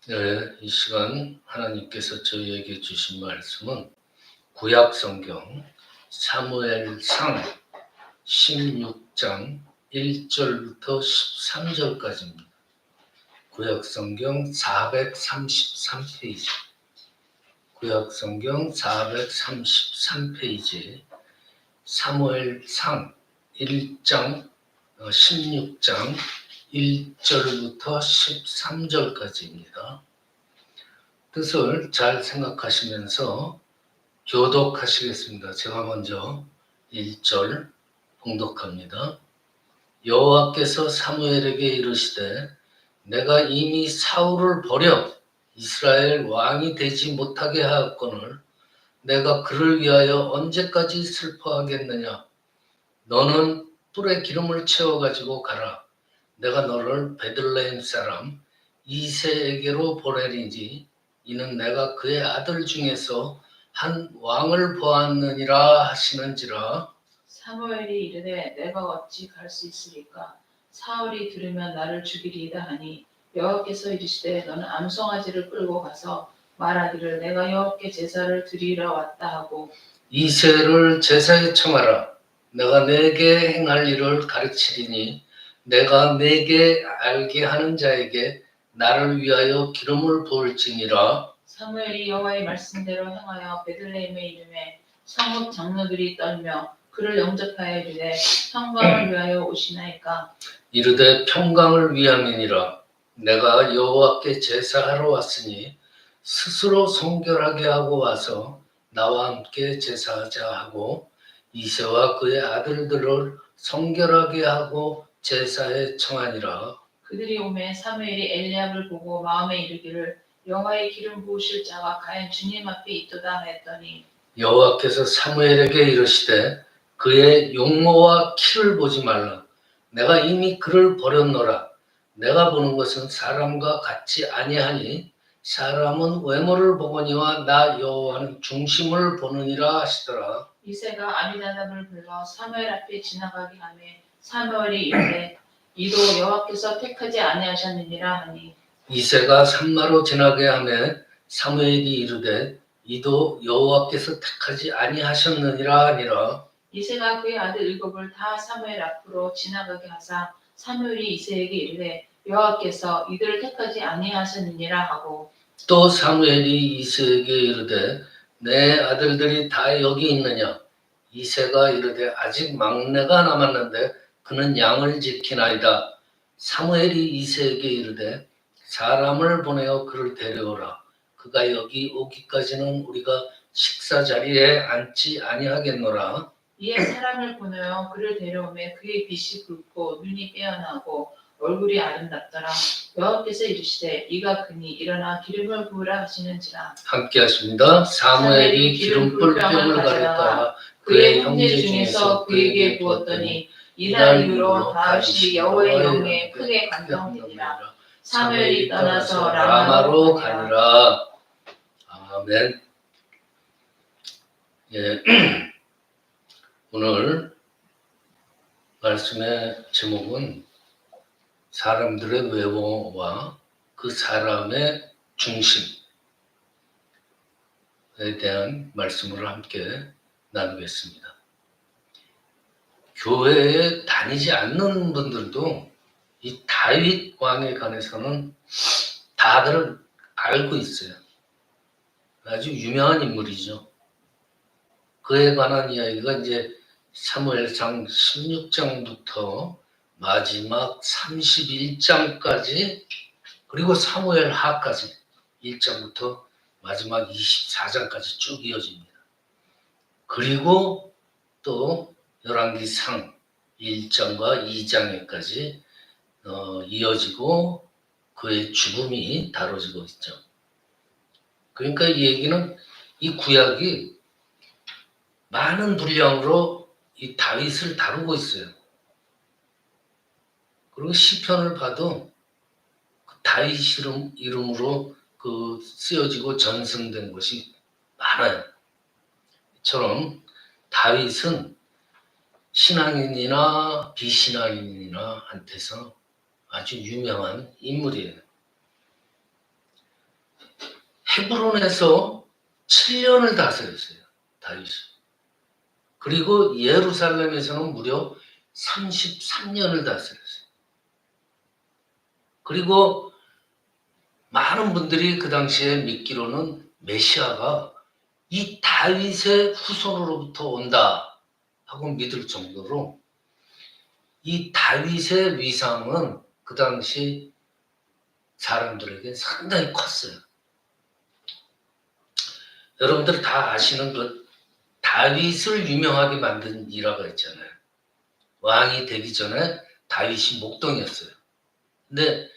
네, 이 시간 하나님께서 저희에게 주신 말씀은 구약 성경 사무엘상 16장 1절부터 13절까지입니다. 구약 성경 433페이지. 구약 성경 433페이지. 사무엘상 1장 16장 1절부터 13절까지입니다. 뜻을 잘 생각하시면서 교독하시겠습니다. 제가 먼저 1절 봉독합니다. 여호와께서 사무엘에게 이르시되 내가 이미 사울을 버려 이스라엘 왕이 되지 못하게 하였거늘 내가 그를 위하여 언제까지 슬퍼하겠느냐. 너는 뿔에 기름을 채워가지고 가라. 내가 너를 베들레헴 사람 이새에게로 보내리니 이는 내가 그의 아들 중에서 한 왕을 보았느니라 하시는지라. 사무엘이 이르되 내가 어찌 갈 수 있으리까. 사울이 들으면 나를 죽이리이다 하니 여호와께서 이르시되 너는 암송아지를 끌고 가서 말하기를 내가 여호와께 제사를 드리러 왔다 하고 이새를 제사에 청하라. 내가 내게 행할 일을 가르치리니 내가 내게 알게 하는 자에게 나를 위하여 기름을 부을지니라. 사무엘이 여호와의 말씀대로 행하여 베들레헴에 이르매 성읍 장로들이 떨며 그를 영접하여 이르되 평강을 위하여 오시나이까. 이르되 평강을 위함이니라. 내가 여호와께 제사하러 왔으니 스스로 성결하게 하고 와서 나와 함께 제사하자 하고 이새와 그의 아들들을 성결하게 하고 제사에 청하니라. 그들이 오매 사무엘이 엘리압을 보고 마음에 이르기를 여호와의 기름 부으실 자가 과연 주님 앞에 있도다 하였더니 여호와께서 사무엘에게 이르시되 그의 용모와 키를 보지 말라. 내가 이미 그를 버렸노라. 내가 보는 것은 사람과 같지 아니하니 사람은 외모를 보거니와 나 여호와는 중심을 보느니라 하시더라. 이새가 아미나답을 불러 사무엘 앞에 지나가게 하매 사무엘이 이르되 이도 여호와께서 택하지 아니하셨느니라 하니 이새가 산마로 지나게 하매 사무엘이 이르되 이도 여호와께서 택하지 아니하셨느니라 하니라. 이새가 그의 아들 일곱을 다 사무엘 앞으로 지나가게 하사 사무엘이 이새에게 이르되 여호와께서 이들을 택하지 아니하셨느니라 하고 또 사무엘이 이새에게 이르되 내 아들들이 다 여기 있느냐. 이새가 이르되 아직 막내가 남았는데 그는 양을 지키나이다. 사무엘이 이새에게 이르되 사람을 보내어 그를 데려오라. 그가 여기 오기까지는 우리가 식사 자리에 앉지 아니하겠노라. 이에 사람을 보내어 그를 데려오매 그의 빛이 붉고 눈이 빼어나고 얼굴이 아름답더라. 여호와께서 이르시되 이가 그니 일어나 기름을 부으라 하시는지라. 함께 하십니다. 사무엘이 기름불 병을 가졌다가 그의 형제 중에서 그에게 부었더니 이날 이후로 다윗이 여호와의 영에 크게 감동되니라. 사무엘이 떠나서 라마로 가니라. 아멘. 예. 오늘 말씀의 제목은 사람들의 외모와 그 사람의 중심에 대한 말씀을 함께 나누겠습니다. 교회에 다니지 않는 분들도 이 다윗 왕에 관해서는 다들 알고 있어요. 아주 유명한 인물이죠. 그에 관한 이야기가 이제 사무엘상 16장부터 마지막 31장까지 그리고 사무엘하까지 1장부터 마지막 24장까지 쭉 이어집니다. 그리고 또 열왕기상 1장과 2장에까지 이어지고 그의 죽음이 다뤄지고 있죠. 그러니까 이 얘기는 이 구약이 많은 분량으로 이 다윗을 다루고 있어요. 그리고 시편을 봐도 그 다윗 이름으로 그 쓰여지고 전승된 것이 많아요. 이처럼 다윗은 신앙인이나 비신앙인이나 한테서 아주 유명한 인물이에요. 헤브론에서 7년을 다스렸어요. 다윗이. 그리고 예루살렘에서는 무려 33년을 다스렸어요. 그리고 많은 분들이 그 당시에 믿기로는 메시아가 이 다윗의 후손으로부터 온다 하고 믿을 정도로 이 다윗의 위상은 그 당시 사람들에게 상당히 컸어요. 여러분들 다 아시는 그 다윗을 유명하게 만든 일화가 있잖아요. 왕이 되기 전에 다윗이 목동이었어요. 근데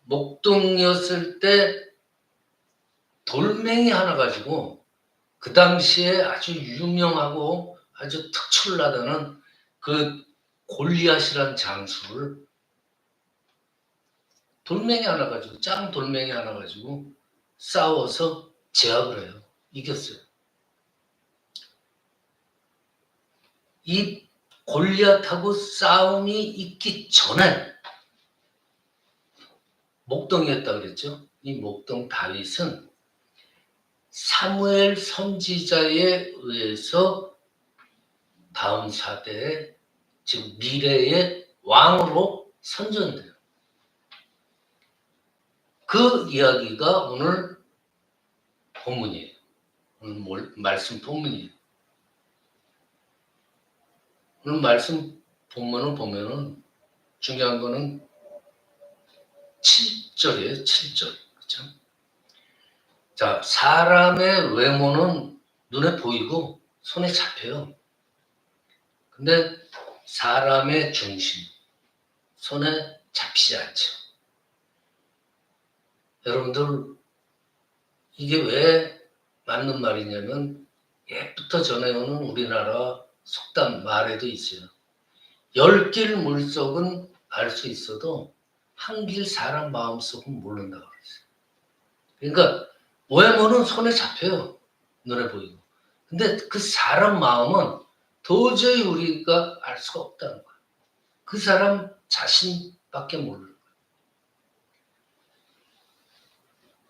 목동이었을 때 돌멩이 하나 가지고 그 당시에 아주 유명하고 아주 특출나다는 그 골리앗이란 장수를 돌멩이 하나 가지고 짱 돌멩이 하나 가지고 싸워서 제압을 해요. 이겼어요. 이 골리앗하고 싸움이 있기 전에 목동이었다 그랬죠. 이 목동 다윗은 사무엘 선지자에 의해서 다음 사대에 지금 미래의 왕으로 선전돼요. 그 이야기가 오늘 본문이에요. 오늘 말씀 본문이에요. 오늘 말씀 본문을 보면은 중요한 거는 7절이에요. 7절. 그렇죠? 자, 사람의 외모는 눈에 보이고 손에 잡혀요. 근데 사람의 중심, 손에 잡히지 않죠. 여러분들, 이게 왜 맞는 말이냐면 옛부터 전해오는 우리나라 속담 말에도 있어요. 10길 물속은 알 수 있어도 한 길 사람 마음속은 모른다고 그랬어요. 그러니까 외모는 손에 잡혀요. 눈에 보이고. 근데 그 사람 마음은 도저히 우리가 알 수가 없다는 거예요. 그 사람 자신밖에 모르는 거예요.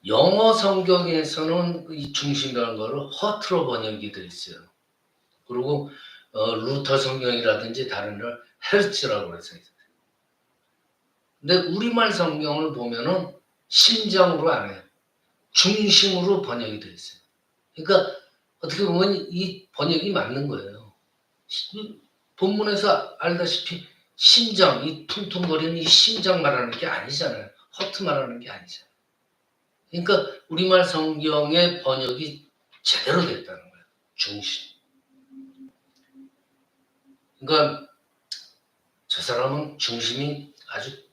영어 성경에서는 이 중심이라는 거를 허트로 번역이 되어 있어요. 그리고 루터 성경이라든지 다른 걸 헬츠라고 그래서 있어요. 근데 우리말 성경을 보면은 심장으로 안 해요. 중심으로 번역이 되어 있어요. 그러니까 어떻게 보면 이 번역이 맞는 거예요. 본문에서 알다시피 심장, 이 퉁퉁거리는 이 심장 말하는 게 아니잖아요. 허트 말하는 게 아니잖아요. 그러니까 우리말 성경의 번역이 제대로 됐다는 거예요. 중심. 그러니까 저 사람은 중심이 아주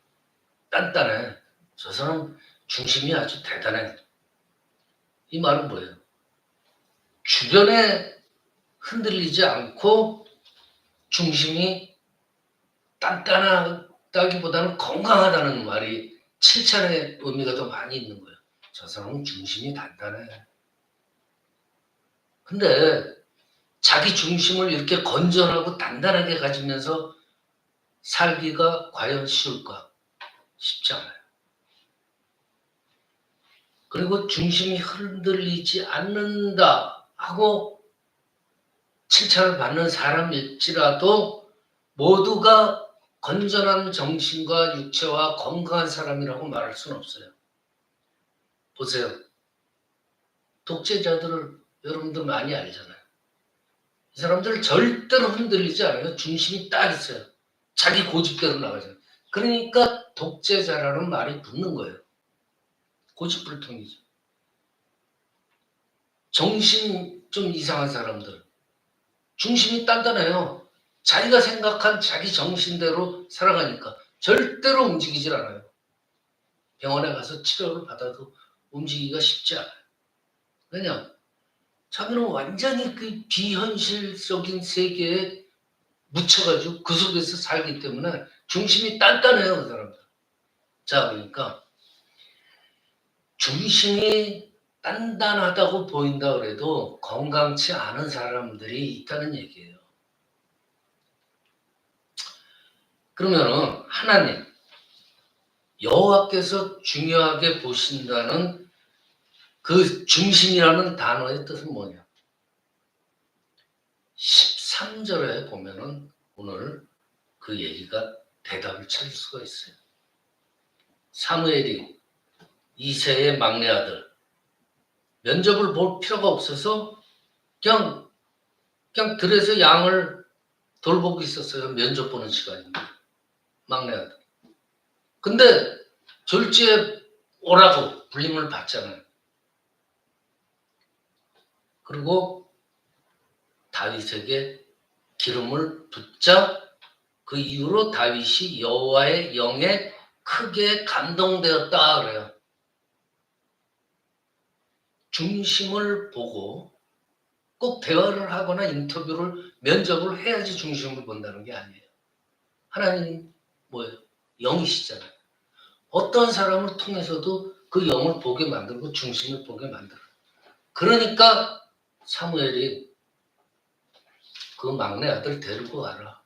단단해. 저 사람 중심이 아주 대단해. 이 말은 뭐예요? 주변에 흔들리지 않고 중심이 단단하다기보다는 건강하다는 말이 칭찬의 의미가 더 많이 있는 거예요. 저 사람은 중심이 단단해. 근데 자기 중심을 이렇게 건전하고 단단하게 가지면서 살기가 과연 쉬울까? 쉽지 않아요. 그리고 중심이 흔들리지 않는다 하고 칭찬을 받는 사람일지라도 모두가 건전한 정신과 육체와 건강한 사람이라고 말할 수는 없어요. 보세요. 독재자들을 여러분들 많이 알잖아요. 이 사람들 절대로 흔들리지 않아요. 중심이 딱 있어요. 자기 고집대로 나가잖아요. 그러니까 독재자라는 말이 붙는 거예요. 고집불통이죠. 정신 좀 이상한 사람들. 중심이 단단해요. 자기가 생각한 자기 정신대로 살아가니까 절대로 움직이질 않아요. 병원에 가서 치료를 받아도 움직이기가 쉽지 않아요. 왜냐? 자기는 완전히 그 비현실적인 세계에 묻혀가지고 그 속에서 살기 때문에 중심이 단단해요, 그 사람들. 자, 그러니까 중심이 단단하다고 보인다 그래도 건강치 않은 사람들이 있다는 얘기예요. 그러면은 하나님, 여호와께서 중요하게 보신다는 그 중심이라는 단어의 뜻은 뭐냐? 13절에 보면은 오늘 그 얘기가 대답을 찾을 수가 있어요. 사무엘이 이새의 막내 아들 면접을 볼 필요가 없어서 그냥 들에서 양을 돌보고 있었어요. 면접 보는 시간인데 막내 아들. 근데 졸지에 오라고 불림을 받잖아요. 그리고 다윗에게 기름을 붓자 그 이후로 다윗이 여호와의 영에 크게 감동되었다 그래요. 중심을 보고 꼭 대화를 하거나 인터뷰를 면접을 해야지 중심을 본다는 게 아니에요. 하나님 뭐예요? 영이시잖아요. 어떤 사람을 통해서도 그 영을 보게 만들고 중심을 보게 만들어요. 그러니까 사무엘이 그 막내 아들 데리고 와라.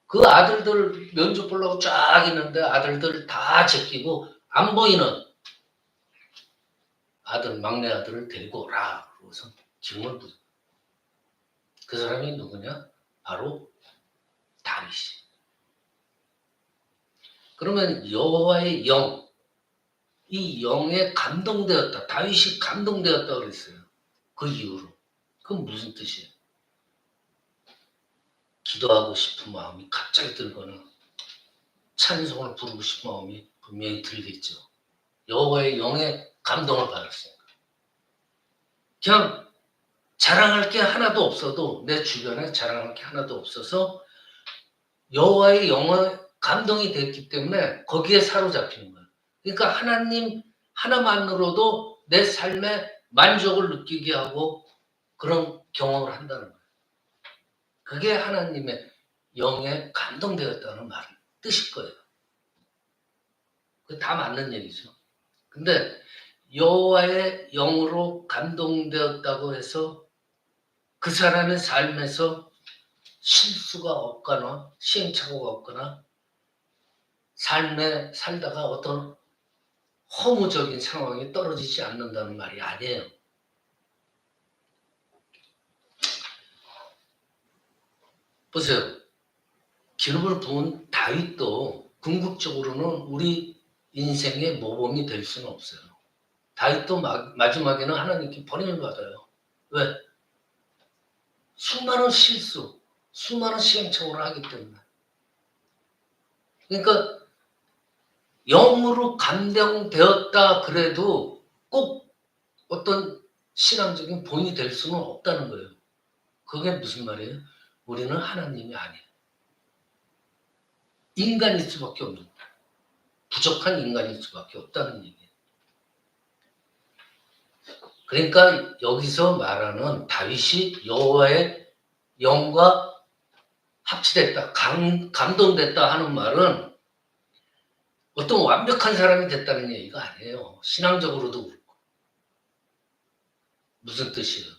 그 아들들 면접 보려고 쫙 있는데 아들들 다 제끼고 안 보이는 아들, 막내 아들을 데리고 오라. 그러고서 기름을 붓. 그 사람이 누구냐? 바로 다윗이. 그러면 여호와의 영, 이 영에 감동되었다. 다윗이 감동되었다 그랬어요. 그 이후로. 그건 무슨 뜻이에요? 기도하고 싶은 마음이 갑자기 들거나 찬송을 부르고 싶은 마음이 분명히 들겠죠. 여호와의 영에 감동을 받았으니까. 그냥 자랑할 게 하나도 없어도 내 주변에 자랑할 게 하나도 없어서 여호와의 영에 감동이 됐기 때문에 거기에 사로잡히는 거예요. 그러니까 하나님 하나만으로도 내 삶에 만족을 느끼게 하고 그런 경험을 한다는 거예요. 그게 하나님의 영에 감동되었다는 말 뜻일 거예요. 그 다 맞는 얘기죠. 근데 여호와의 영으로 감동되었다고 해서 그 사람의 삶에서 실수가 없거나 시행착오가 없거나 삶에 살다가 어떤 허무적인 상황이 떨어지지 않는다는 말이 아니에요. 보세요. 기름을 부은 다윗도 궁극적으로는 우리 인생의 모범이 될 수는 없어요. 다윗도 마지막에는 하나님께 버림을 받아요. 왜? 수많은 실수, 수많은 시행착오를 하기 때문에. 그러니까 영으로 감동되었다 그래도 꼭 어떤 신앙적인 본이 될 수는 없다는 거예요. 그게 무슨 말이에요? 우리는 하나님이 아니에요. 인간일 수밖에 없는 거예요. 부족한 인간일 수밖에 없다는 얘기예요. 그러니까 여기서 말하는 다윗이 여호와의 영과 합치됐다, 감동됐다 하는 말은 어떤 완벽한 사람이 됐다는 얘기가 아니에요. 신앙적으로도 그렇고. 무슨 뜻이에요?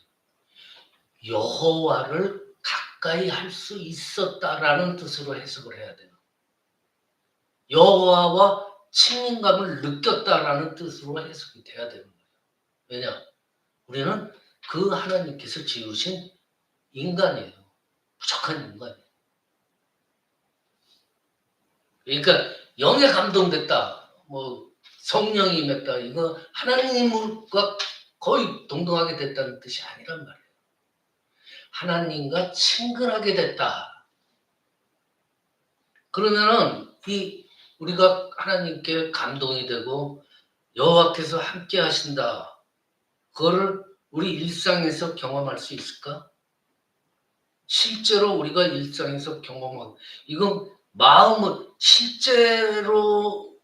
여호와를 가까이 할 수 있었다라는 뜻으로 해석을 해야 돼요. 여호와와 친밀감을 느꼈다라는 뜻으로 해석이 돼야 되는 거예요. 왜냐? 우리는 그 하나님께서 지으신 인간이에요. 부족한 인간이에요. 그러니까 영에 감동됐다, 뭐 성령이 임했다, 이거 하나님과 거의 동등하게 됐다는 뜻이 아니란 말이에요. 하나님과 친근하게 됐다. 그러면은 우리가 하나님께 감동이 되고 여호와께서 함께 하신다. 그거를 우리 일상에서 경험할 수 있을까? 실제로 우리가 일상에서 경험하고 이건 마음은 실제로는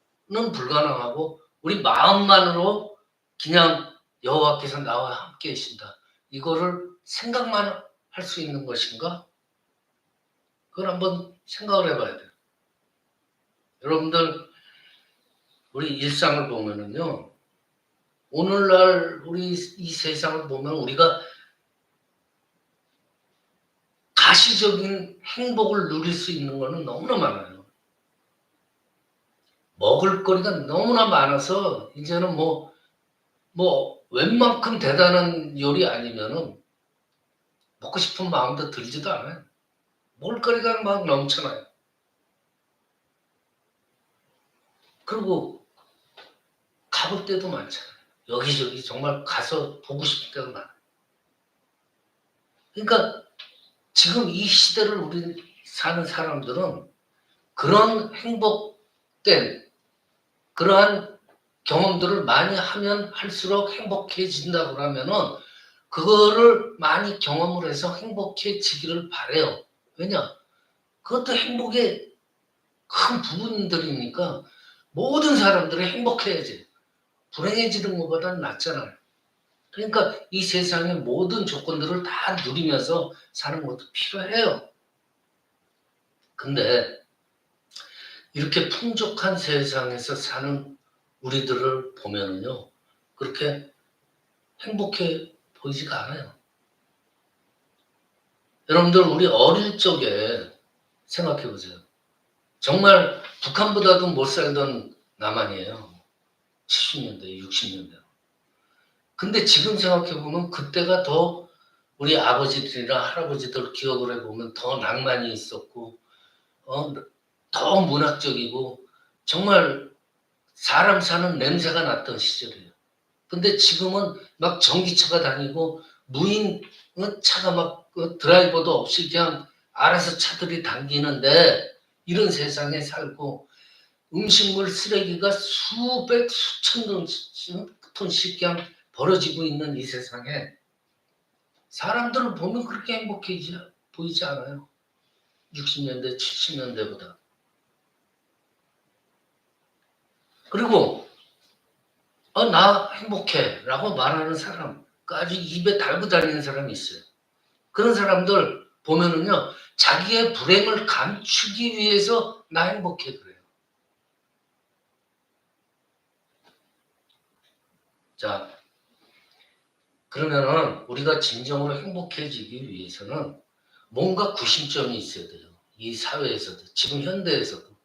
불가능하고 우리 마음만으로 그냥 여호와께서 나와 함께 계신다. 이거를 생각만 할 수 있는 것인가? 그걸 한번 생각을 해봐야 돼요. 여러분들 우리 일상을 보면은요. 오늘날 우리 이 세상을 보면 우리가 가시적인 행복을 누릴 수 있는 거는 너무나 많아요. 먹을 거리가 너무나 많아서 이제는 뭐 웬만큼 대단한 요리 아니면은 먹고 싶은 마음도 들지도 않아요. 먹을거리가 막 넘쳐나요. 그리고 가볼 때도 많잖아요. 여기저기 정말 가서 보고 싶은 데가 많아요. 그러니까 지금 이 시대를 우리 사는 사람들은 그런 행복된 그러한 경험들을 많이 하면 할수록 행복해진다고 그러면은 그거를 많이 경험을 해서 행복해지기를 바래요. 왜냐? 그것도 행복의 큰 부분들이니까 모든 사람들이 행복해야지. 불행해지는 것보다는 낫잖아요. 그러니까 이 세상의 모든 조건들을 다 누리면서 사는 것도 필요해요. 근데 이렇게 풍족한 세상에서 사는 우리들을 보면은요, 그렇게 행복해 보이지가 않아요. 여러분들, 우리 어릴 적에 생각해 보세요. 정말 북한보다도 못 살던 남한이에요. 70년대, 60년대. 근데 지금 생각해 보면 그때가 더 우리 아버지들이나 할아버지들 기억을 해보면 더 낭만이 있었고, 더 문학적이고, 정말 사람 사는 냄새가 났던 시절이에요. 근데 지금은 막 전기차가 다니고 무인 차가 막 드라이버도 없이 그냥 알아서 차들이 당기는데 이런 세상에 살고 음식물 쓰레기가 수백 수천 톤씩 그냥 벌어지고 있는 이 세상에 사람들을 보면 그렇게 행복해 보이지 않아요. 60년대, 70년대보다. 그리고 나 행복해 라고 말하는 사람, 아주 입에 달고 다니는 사람이 있어요. 그런 사람들 보면은요, 자기의 불행을 감추기 위해서 나 행복해 그래요. 자, 그러면은 우리가 진정으로 행복해지기 위해서는 뭔가 구심점이 있어야 돼요. 이 사회에서도, 지금 현대에서도.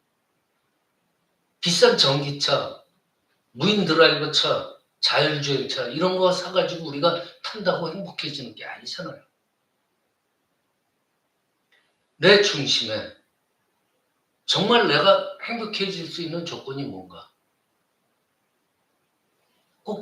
비싼 전기차, 무인 드라이버 차, 자율주행차 이런 거 사가지고 우리가 탄다고 행복해지는 게 아니잖아요. 내 중심에 정말 내가 행복해질 수 있는 조건이 뭔가? 꼭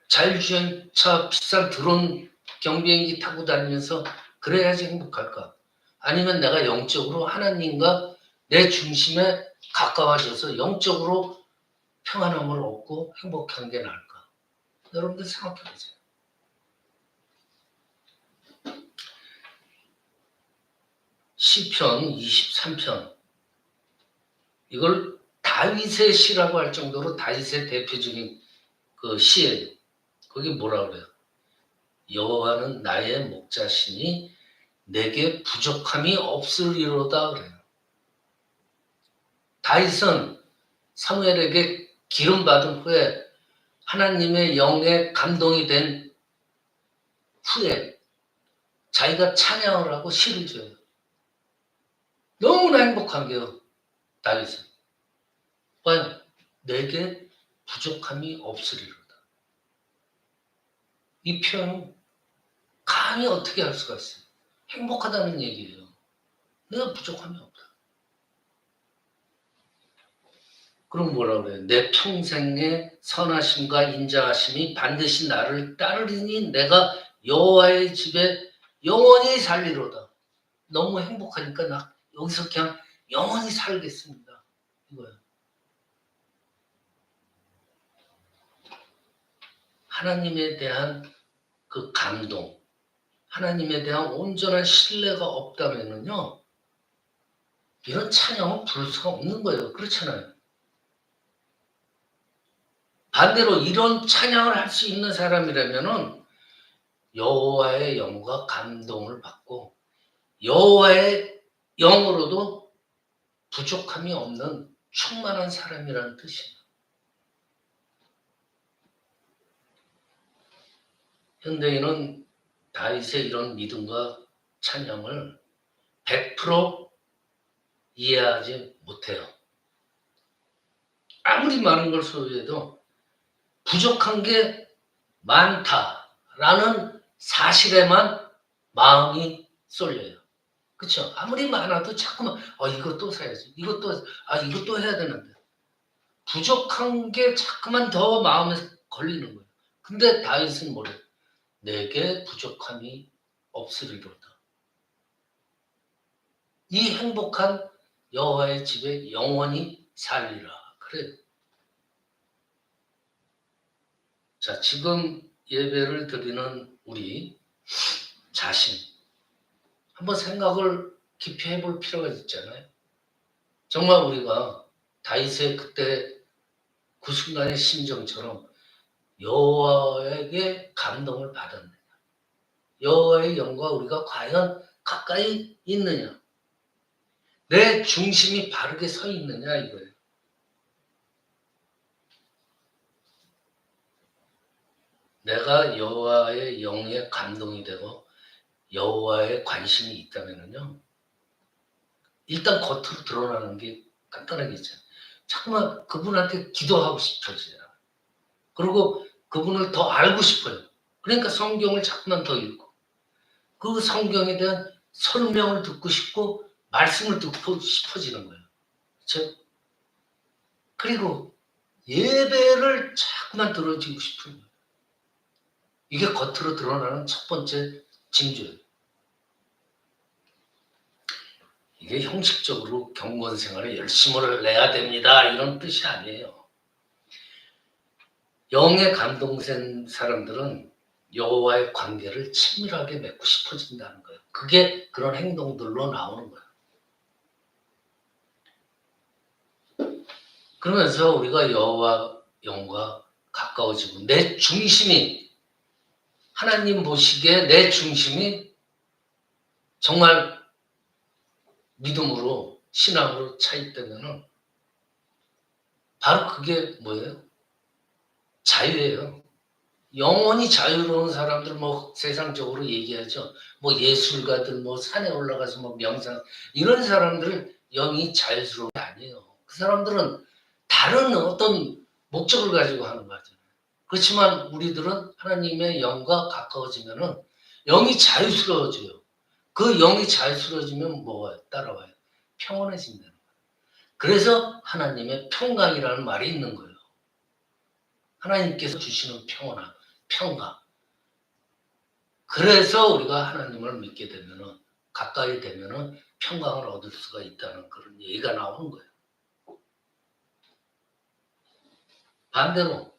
자율주행차 비싼 드론 경비행기 타고 다니면서 그래야지 행복할까? 아니면 내가 영적으로 하나님과 내 중심에 가까워져서 영적으로 평안함을 얻고 행복한 게 나을까? 여러분들 생각해 보세요. 시편 23편 이걸 다윗의 시라고 할 정도로 다윗의 대표적인 그 시예요. 거기 뭐라 그래요? 여호와는 나의 목자시니 내게 부족함이 없으리로다 그래요. 다윗은 사무엘에게 기름 받은 후에 하나님의 영에 감동이 된 후에 자기가 찬양을 하고 시를 줘요. 너무나 행복한 게요. 다윗은. 왜? 내게 부족함이 없으리로다. 이 표현은 감히 어떻게 할 수가 있어요? 행복하다는 얘기예요. 내가 부족함이 없다. 그럼 뭐라 그래요? 내 평생의 선하심과 인자하심이 반드시 나를 따르리니 내가 여호와의 집에 영원히 살리로다. 너무 행복하니까 나 여기서 그냥 영원히 살겠습니다. 이거예요. 하나님에 대한 그 감동, 하나님에 대한 온전한 신뢰가 없다면요, 이런 찬양을 부를 수가 없는 거예요. 그렇잖아요. 반대로 이런 찬양을 할 수 있는 사람이라면은 여호와의 영과 감동을 받고 여호와의 영으로도 부족함이 없는 충만한 사람이라는 뜻이에요. 현대인은 다윗의 이런 믿음과 찬양을 100% 이해하지 못해요. 아무리 많은 걸 소유해도 부족한 게 많다라는 사실에만 마음이 쏠려요. 그렇죠? 아무리 많아도 자꾸만 이것도 사야지. 이것도 해야 되는데. 부족한 게 자꾸만 더 마음에 걸리는 거예요. 근데 다윗은 뭐래? 내게 부족함이 없으리로다. 이 행복한 여호와의 집에 영원히 살리라. 그래요. 자, 지금 예배를 드리는 우리 자신 한번 생각을 깊이 해볼 필요가 있잖아요. 정말 우리가 다윗의 그때 그 순간의 심정처럼 여호와에게 감동을 받았느냐, 여호와의 영과 우리가 과연 가까이 있느냐, 내 중심이 바르게 서 있느냐 이거예요. 내가 여호와의 영에 감동이 되고 여호와의 관심이 있다면요, 일단 겉으로 드러나는 게 간단하겠죠. 정말 그분한테 기도하고 싶어져요. 그리고 그분을 더 알고 싶어요. 그러니까 성경을 자꾸만 더 읽고 그 성경에 대한 설명을 듣고 싶고 말씀을 듣고 싶어지는 거예요. 그렇죠? 그리고 예배를 자꾸만 들어주고 싶은 거예요. 이게 겉으로 드러나는 첫 번째 징조예요. 이게 형식적으로 경건 생활에 열심을 내야 됩니다 이런 뜻이 아니에요. 영에 감동된 사람들은 여호와의 관계를 친밀하게 맺고 싶어진다는 거예요. 그게 그런 행동들로 나오는 거예요. 그러면서 우리가 여호와 영과 가까워지고 내 중심이, 하나님 보시기에 내 중심이 정말 믿음으로 신앙으로 차 있다면은 바로 그게 뭐예요? 자유예요. 영원히 자유로운 사람들 뭐 세상적으로 얘기하죠. 뭐 예술가들 뭐 산에 올라가서 뭐 명상 이런 사람들은 영이 자유스러운 게 아니에요. 그 사람들은 다른 어떤 목적을 가지고 하는 거죠. 그렇지만 우리들은 하나님의 영과 가까워지면은 영이 자유스러워져요. 그 영이 자유스러워지면 뭐가 따라와요? 평온해진다는 거예요. 그래서 하나님의 평강이라는 말이 있는 거예요. 하나님께서 주시는 평온함, 평강. 그래서 우리가 하나님을 믿게 되면은, 가까이 되면은 평강을 얻을 수가 있다는 그런 얘기가 나오는 거예요. 반대로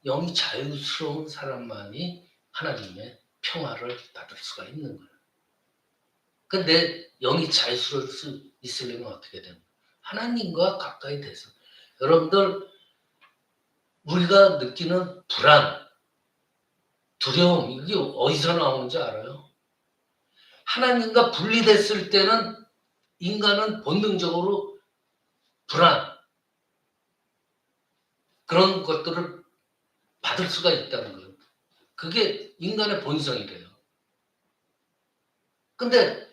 영이 자유스러운 사람만이 하나님의 평화를 받을 수가 있는 거예요. 근데 영이 자유스러울 수 있으려면 어떻게 됩니까? 하나님과 가까이 돼서. 여러분들, 우리가 느끼는 불안, 두려움, 이게 어디서 나오는지 알아요? 하나님과 분리됐을 때는 인간은 본능적으로 불안, 그런 것들을 받을 수가 있다는 거예요. 그게 인간의 본성이래요. 근데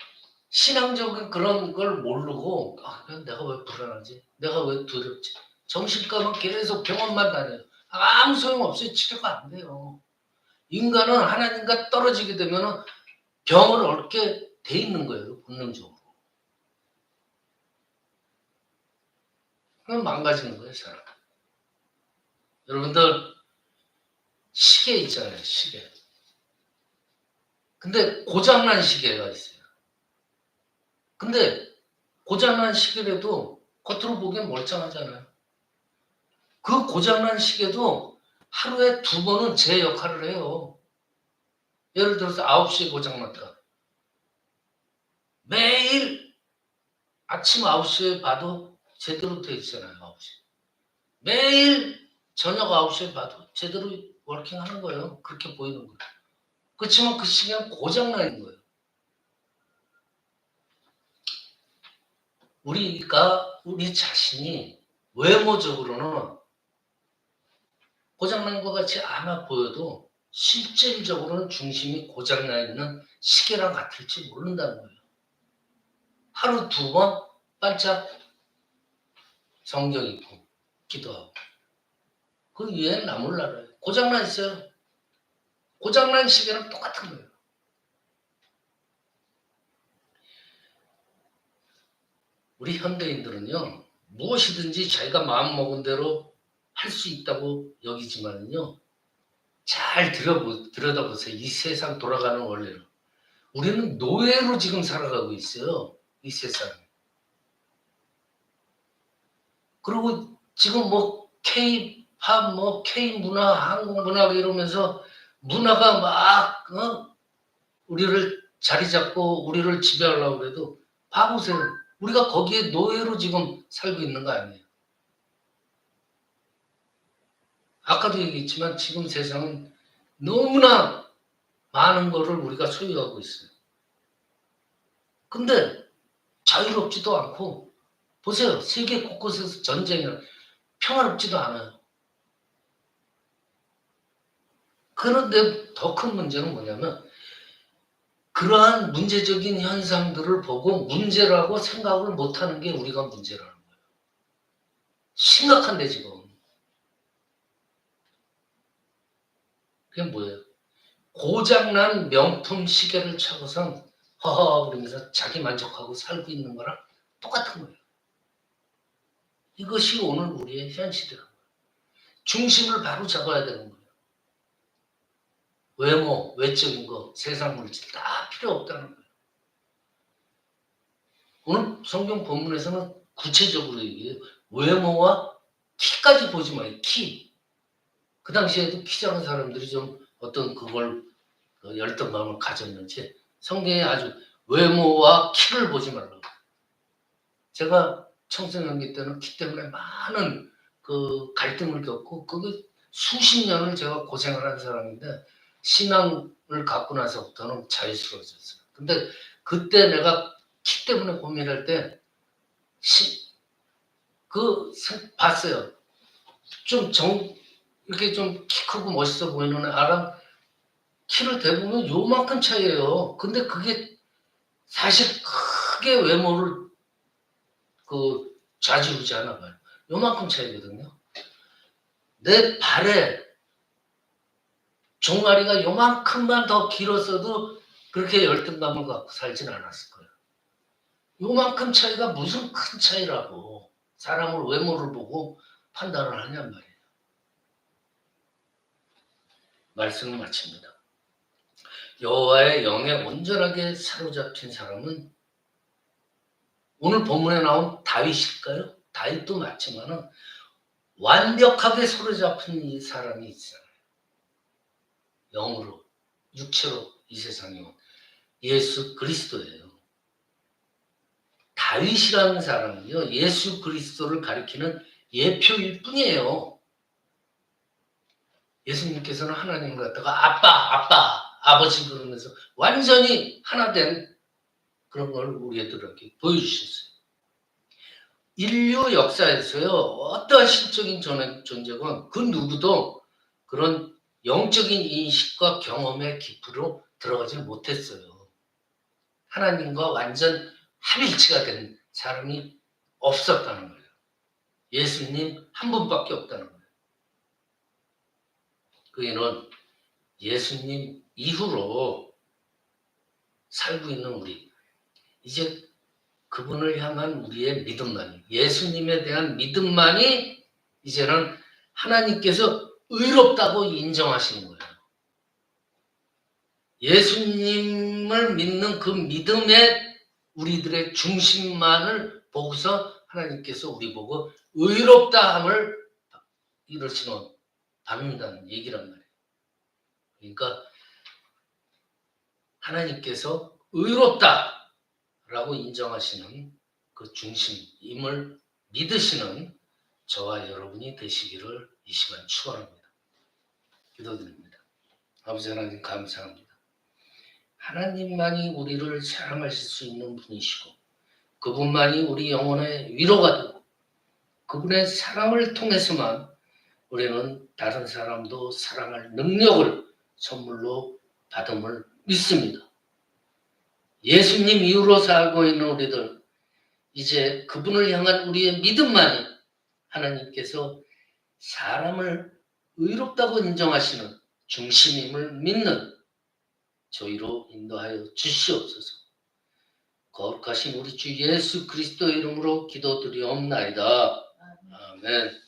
신앙적인 그런 걸 모르고 내가 왜 불안하지? 내가 왜 두렵지? 정신과는 계속 병원만 다녀요. 아무 소용없어요. 치료가 안 돼요. 인간은 하나님과 떨어지게 되면 병을 앓게 돼 있는 거예요. 본능적으로. 그럼 망가지는 거예요. 사람. 여러분들 시계 있잖아요. 시계. 근데 고장난 시계가 있어요. 근데 고장난 시계라도 겉으로 보기엔 멀쩡하잖아요. 그 고장난 시계도 하루에 2번은 제 역할을 해요. 예를 들어서 9시에 고장났다. 매일 아침 9시에 봐도 제대로 돼 있잖아요. 9시. 매일 저녁 9시에 봐도 제대로 워킹하는 거예요. 그렇게 보이는 거예요. 그렇지만 그 시계는 고장나 있는 거예요. 우리 자신이 외모적으로는 고장난 것 같이 않아 보여도 실질적으로는 중심이 고장나 있는 시계랑 같을지 모른다는 거예요. 하루 2번 반짝 성경 읽고 기도하고 그 위에 나물 날아요. 고장나 있어요. 고장난 시계랑 똑같은 거예요. 우리 현대인들은요, 무엇이든지 자기가 마음먹은 대로 할 수 있다고 여기지만요, 잘 들여다보세요. 이 세상 돌아가는 원리를. 우리는 노예로 지금 살아가고 있어요. 이 세상에. 그리고 지금 뭐 K-팝, 뭐 K-문화, 한국문화 이러면서 문화가 막 우리를 자리 잡고 우리를 지배하려고 해도 봐보세요. 우리가 거기에 노예로 지금 살고 있는 거 아니에요. 아까도 얘기했지만 지금 세상은 너무나 많은 거를 우리가 소유하고 있어요. 근데 자유롭지도 않고 보세요. 세계 곳곳에서 전쟁을 평화롭지도 않아요. 그런데 더 큰 문제는 뭐냐면 그러한 문제적인 현상들을 보고 문제라고 생각을 못하는 게 우리가 문제라는 거예요. 심각한데 지금. 그게 뭐예요? 고장난 명품 시계를 차고선 허허 그러면서 자기 만족하고 살고 있는 거랑 똑같은 거예요. 이것이 오늘 우리의 현실이라는 거예요. 중심을 바로 잡아야 되는 거예요. 외모, 외적인 거, 세상 물질 다 필요 없다는 거예요. 오늘 성경 본문에서는 구체적으로 얘기해요. 외모와 키까지 보지 마요. 키. 그 당시에도 키 작은 사람들이 좀 어떤 그걸 열등감을 가졌는지 성경에 아주 외모와 키를 보지 말라고. 제가 청소년기 때는 키 때문에 많은 그 갈등을 겪고 그게 수십 년을 제가 고생을 한 사람인데 신앙을 갖고 나서부터는 자유스러워졌어요. 근데 그때 내가 키 때문에 고민할 때 봤어요. 이렇게 좀 키 크고 멋있어 보이는 애랑 키를 대보면 요만큼 차이예요. 근데 그게 사실 크게 외모를 좌지우지하나 봐요. 요만큼 차이거든요. 내 발에 종아리가 요만큼만 더 길었어도 그렇게 열등감을 갖고 살진 않았을 거예요. 요만큼 차이가 무슨 큰 차이라고 사람을 외모를 보고 판단을 하냔 말이에요. 말씀을 마칩니다. 여호와의 영에 온전하게 사로잡힌 사람은 오늘 본문에 나온 다윗일까요? 다윗도 맞지만은 완벽하게 사로잡힌 이 사람이 있어요. 영으로, 육체로 이 세상에 온 예수 그리스도예요. 다윗이라는 사람은요, 예수 그리스도를 가리키는 예표일 뿐이에요. 예수님께서는 하나님을 갖다가 아빠, 아버지 그러면서 완전히 하나 된 그런 걸 우리들에게 보여주셨어요. 인류 역사에서요, 어떠한 신적인 존재건 그 누구도 그런 영적인 인식과 경험의 깊이로 들어가지 못했어요. 하나님과 완전 합일치가 된 사람이 없었다는 거예요. 예수님 한 분밖에 없다는 거예요. 그 이유는 예수님 이후로 살고 있는 우리, 이제 그분을 향한 우리의 믿음만이, 예수님에 대한 믿음만이 이제는 하나님께서 의롭다고 인정하시는 거예요. 예수님을 믿는 그 믿음의 우리들의 중심만을 보고서 하나님께서 우리 보고 의롭다함을 이루시는 받는다는 얘기란 말이에요. 그러니까 하나님께서 의롭다라고 인정하시는 그 중심임을 믿으시는 저와 여러분이 되시기를 이 시간 축원합니다. 기도드립니다. 아버지 하나님 감사합니다. 하나님만이 우리를 사랑하실 수 있는 분이시고 그분만이 우리 영혼의 위로가 되고 그분의 사랑을 통해서만 우리는 다른 사람도 사랑할 능력을 선물로 받음을 믿습니다. 예수님 이후로 살고 있는 우리들, 이제 그분을 향한 우리의 믿음만이 하나님께서 사람을 의롭다고 인정하시는 중심임을 믿는 저희로 인도하여 주시옵소서. 거룩하신 우리 주 예수 그리스도 이름으로 기도드리옵나이다. 아멘.